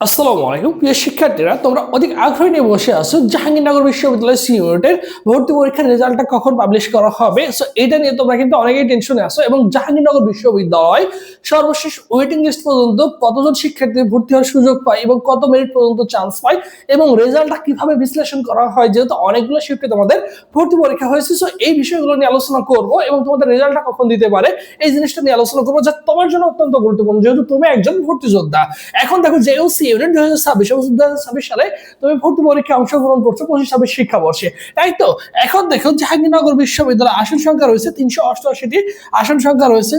আসসালামু আলাইকুম প্রিয় শিক্ষার্থীরা, তোমরা অধিক আগ্রহ নিয়ে বসে আছো জাহাঙ্গীরনগর বিশ্ববিদ্যালয়ের সি ইউনিটের ভর্তি পরীক্ষার রেজাল্টটা কখন পাবলিশ করা হবে। সো এটা নিয়ে তোমরা কিন্তু অনেকেই টেনশনে আছো এবং জাহাঙ্গীরনগর বিশ্ববিদ্যালয় সর্বশেষ ওয়েটিং লিস্ট পর্যন্ত কতজন শিক্ষার্থী ভর্তি হওয়ার সুযোগ পায় এবং কত মেরিট পর্যন্ত চান্স পায় এবং রেজাল্টটা কিভাবে বিশ্লেষণ করা হয়, যেহেতু অনেকগুলো শিফটে তোমাদের ভর্তি পরীক্ষা হয়েছে। সো এই বিষয়গুলো নিয়ে আলোচনা করব এবং তোমাদের রেজাল্টটা কখন দিতে পারে এই জিনিসটা নিয়ে আলোচনা করবো, যা তোমার জন্য অত্যন্ত গুরুত্বপূর্ণ, যেহেতু তুমি একজন ভর্তি যোদ্ধা। এখন দেখো জেওসি ইউনিট 2026 সালে তুমি ভর্তি পরীক্ষায় অংশগ্রহণ করছো 25-26 শিক্ষাবর্ষে, তাই তো? এখন দেখো জাহাঙ্গীরনগর বিশ্ববিদ্যালয় আসন সংখ্যা রয়েছে 388টি আসন সংখ্যা রয়েছে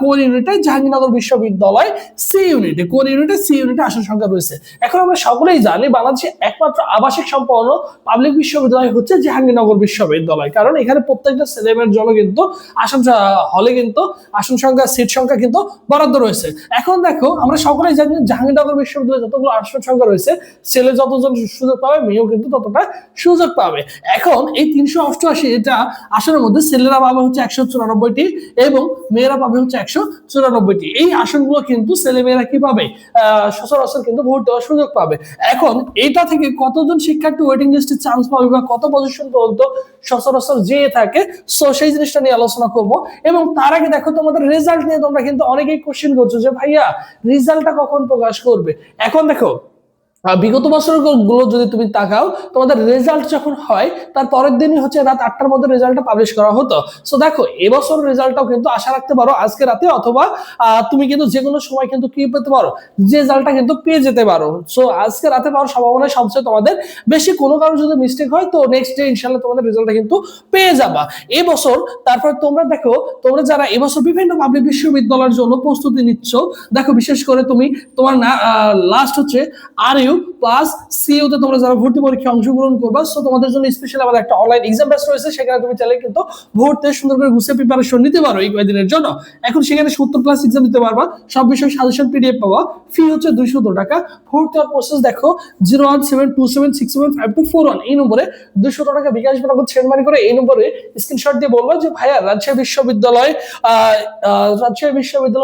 কোর ইউনিটে জাহাঙ্গীরনগর বিশ্ববিদ্যালয় সি ইউনিটে আসন সংখ্যা রয়েছে। এখন আমরা সকলেই জানি বাংলাদেশে একমাত্র আবাসিক সম্পন্ন পাবলিক বিশ্ববিদ্যালয় হচ্ছে জাহাঙ্গীরনগর বিশ্ববিদ্যালয়, কারণ এখানে প্রত্যেকটা ছেলেমেয়ের জন্য কিন্তু আসন হলে কিন্তু আসন সংখ্যা সিট সংখ্যা কিন্তু বরাদ্দ রয়েছে। এখন দেখো আমরা সকলেই জানি জাহাঙ্গীরনগর বিশ্ববিদ্যালয়ে যতগুলো আসন সংখ্যা রয়েছে, ছেলে যতজন সুযোগ পাবে মেয়েও কিন্তু ততটা সুযোগ পাবে। এখন এই 388টা আসনের মধ্যে ছেলেরা পাবে হচ্ছে 194টি এবং মেয়েরা পাবে হচ্ছে 194টি। এই আসনগুলো কিন্তু ছেলে মেয়েরা কি পাবে, সচরাচর কিন্তু ভোট দেওয়ার সুযোগ পাবে। এখন এটা থেকে কতজন শিক্ষার্থী ওয়েটিং লিস্টে চান্স পাবে বা কত পজিশন পর্যন্ত সচরাচর যেয়ে থাকে, সো সেই জিনিসটা নিয়ে আলোচনা করব। এবং তার আগে দেখো তোমাদের রেজাল্ট নিয়ে তোমরা কিন্তু অনেকেই কোশ্চেন করছো যে ভাইয়া রেজাল্টটা কখন প্রকাশ করবে। এখন দেখো বিগত বছরগুলো যদি তুমি তাকাও, তোমাদের রেজাল্ট যখন হয় তার পরের দিনই হচ্ছে রাত 8টার মধ্যে রেজাল্টটা পাবলিশ করা হতো। সো দেখো এবছর রেজাল্টটাও কিন্তু আশা রাখতে পারো আজকে রাতে, অথবা তুমি কিন্তু যে কোনো সময় কিন্তু কি পেতে পারো, রেজাল্টটা কিন্তু পেয়ে যেতে পারো। সো আজকে রাতে পাওয়ার সম্ভাবনা সবচেয়ে তোমাদের বেশি। কোনো কারো যদি মিস্টেক হয় তো নেক্সট ডে ইনশাআল্লাহ তোমাদের রেজাল্টটা কিন্তু পেয়ে যাবা এবছর। তারপর তোমরা দেখো, তোমরা যারা এবছর বিভিন্ন পাবলিক বিশ্ববিদ্যালয়ের জন্য প্রস্তুতি নিচ্ছ, দেখো বিশেষ করে তুমি তোমার না লাস্ট হচ্ছে আর ইউ প্লাস সিইউ তে তোমরা যারা ভর্তি পরীক্ষায় অংশগ্রহণ করবা, সো তোমাদের জন্য স্পেশাল আমাদের একটা অনলাইন এক্সাম ব্যাচ রয়েছে, সেখানে তুমি চাইলে কিন্তু ভর্তি সুন্দর করে গুছিয়ে প্রিপারেশন নিতে পারো এই কয়েকদিনের জন্য। এখন সেখানে 70 প্লাস এক্সাম দিতে পারবা, সব বিষয় সাজেশন পিডিএফ পাওয়া, ফি হচ্ছে 200 টাকা। ভর্তি হওয়ার প্রসেস দেখো 01727675241 এই নম্বরে 200 টাকা বিকাশ নগদ সেন্ড মানি করে এই নম্বরে স্ক্রিনশট দিয়ে বলবো যে ভাইয়া রাজশাহী বিশ্ববিদ্যালয়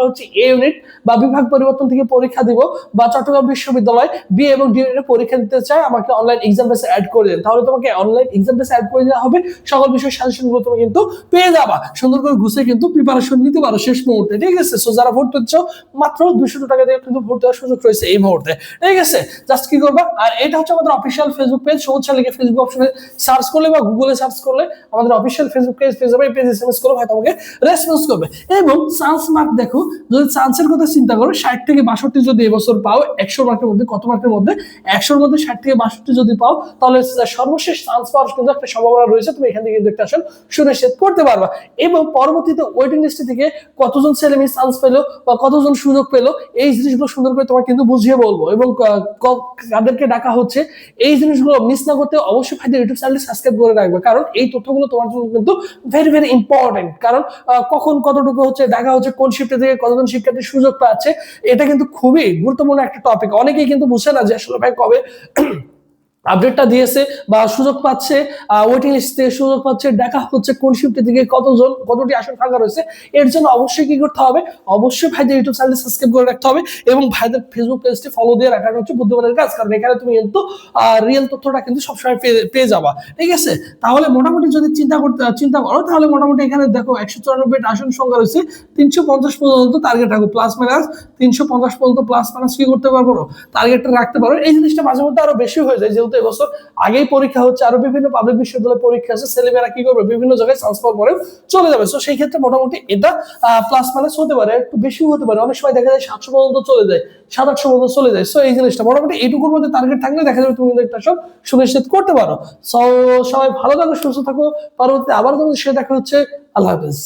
হচ্ছে এ ইউনিট বা বিভাগ পরিবর্তন থেকে পরীক্ষা দিব, বা চট্টগ্রাম বিশ্ববিদ্যালয় বি এবং ডি ইউনিটে পরীক্ষা দিতে চাই, আমাকে অনলাইন এক্সাম বেসে অ্যাড করে দেন। তাহলে তোমাকে অনলাইন এক্সাম বেসে অ্যাড করে দেওয়া হবে, সকল বিষয় সাজেশনগুলো তুমি কিন্তু পেয়ে যাবা, সুন্দর করে গুছিয়ে কিন্তু প্রিপারেশন নিতে পারো শেষ মুহূর্তে, ঠিক আছে? সো যারা ভর্তি হচ্ছ মাত্র 200 টাকা দিয়ে কিন্তু ভর্তি হওয়ার সুযোগ রয়েছে এই মুহূর্তে, ঠিক আছে? জাস্ট কি করবা, আর এটা হচ্ছে আমাদের অফিসিয়াল ফেসবুক পেজ, সমস্যা লিখে ফেসবুক অপশনে সার্চ করলে বা গুগলে সার্চ করলে আমাদের অফিসিয়াল ফেসবুক পেজ পেয়ে যাবে। এই পেজ এসএমএস করলে হয় তোমাকে রেসপন্স করবে। এবং চান্স মার্ক দেখো, যদি চান্সের কথা চিন্তা করো 60 থেকে 62 যদি এবছর পাও 100 মার্কের মধ্যে, কত মার্কের মধ্যে 100-র মধ্যে 60 থেকে 62 যদি পাও, তাহলে সর্বশেষ চান্স পাওয়ার কিন্তু একটা সম্ভাবনা রয়েছে, তুমি এখান থেকে কিন্তু একটা আসন সুনিশ্চিত করতে পারবা। এবং পরবর্তীতে ওয়েটিং লিস্ট থেকে কতজন ছেলে মেয়ে চান্স পেলো বা কতজন সুযোগ পেলো, এই জিনিসগুলো সুন্দর করে তোমার কিন্তু বুঝিয়ে বলবো। এবং কাদেরকে ডাকা হচ্ছে এই জিনিসগুলো মিস না করতে অবশ্যই ভাইদের ইউটিউব চ্যানেল সাবস্ক্রাইব করে রাখবে, কারণ এই তথ্যগুলো তোমার জন্য কিন্তু ভেরি ভেরি ইম্পর্টেন্ট। কারণ কখন কতটুকু হচ্ছে ডাকা হচ্ছে, কোন শিফটে থেকে কতজন শিক্ষার্থী সুযোগ পাচ্ছে, এটা কিন্তু খুবই গুরুত্বপূর্ণ একটা টপিক। অনেকেই কিন্তু বুঝছে না যে আসলে ভাই কবে আপডেটটা দিয়েছে বা সুযোগ পাচ্ছে, ওয়েটিং লিস্ট থেকে সুযোগ পাচ্ছে, দেখা হচ্ছে কোন শিফটে থেকে কতজন কতটি আসন ফাঁকা রয়েছে। এর জন্য অবশ্যই কি করতে হবে, অবশ্যই ভাইদের ইউটিউব চ্যানেল সাবস্ক্রাইব করে রাখতে হবে এবং ভাইদের ফেসবুক পেজটি ফলো দিয়ে রাখাটা হচ্ছে বুদ্ধিমানের কাজ, কারণ এখানে তুমি কিন্তু রিয়েল তথ্যটা কিন্তু সবসময় পেয়ে যাবা, ঠিক আছে? তাহলে মোটামুটি যদি চিন্তা করো, তাহলে মোটামুটি এখানে দেখো 194 আসন সংখ্যা রয়েছে, 350 পর্যন্ত টার্গেট রাখো, প্লাস মাইনাস 350 পর্যন্ত প্লাস মাইনাস কি করতে পারবো, টার্গেটটা রাখতে পারো। এই জিনিসটা মাঝে মধ্যে আরো বেশি হয়ে যায়, যেহেতু এবছর আগেই পরীক্ষা হচ্ছে, আরো বিভিন্ন পাবলিক বিশ্ববিদ্যালয় পরীক্ষা আছে, ছেলেমেয়েরা কি করবে বিভিন্ন জায়গায় চান্স পাওয়ার পরে চলে যাবে। সো সেই ক্ষেত্রে মোটামুটি এটা প্লাস মাইনাস হতে পারে, একটু বেশি হতে পারে, অনেক সময় দেখা যায় 700 পর্যন্ত চলে যায়, 700-800 পর্যন্ত চলে যায়। সো এই জিনিসটা মোটামুটি এইটুকুর মধ্যে টার্গেট থাকলে দেখা যাবে তুমি কিন্তু একটা সব সুনিশ্চিত করতে পারো। সো সবাই ভালো থাকো, সুস্থ থাকো, পরবর্তীতে আবার তোমাদের সাথে দেখা হচ্ছে। আল্লাহ হাফেজ।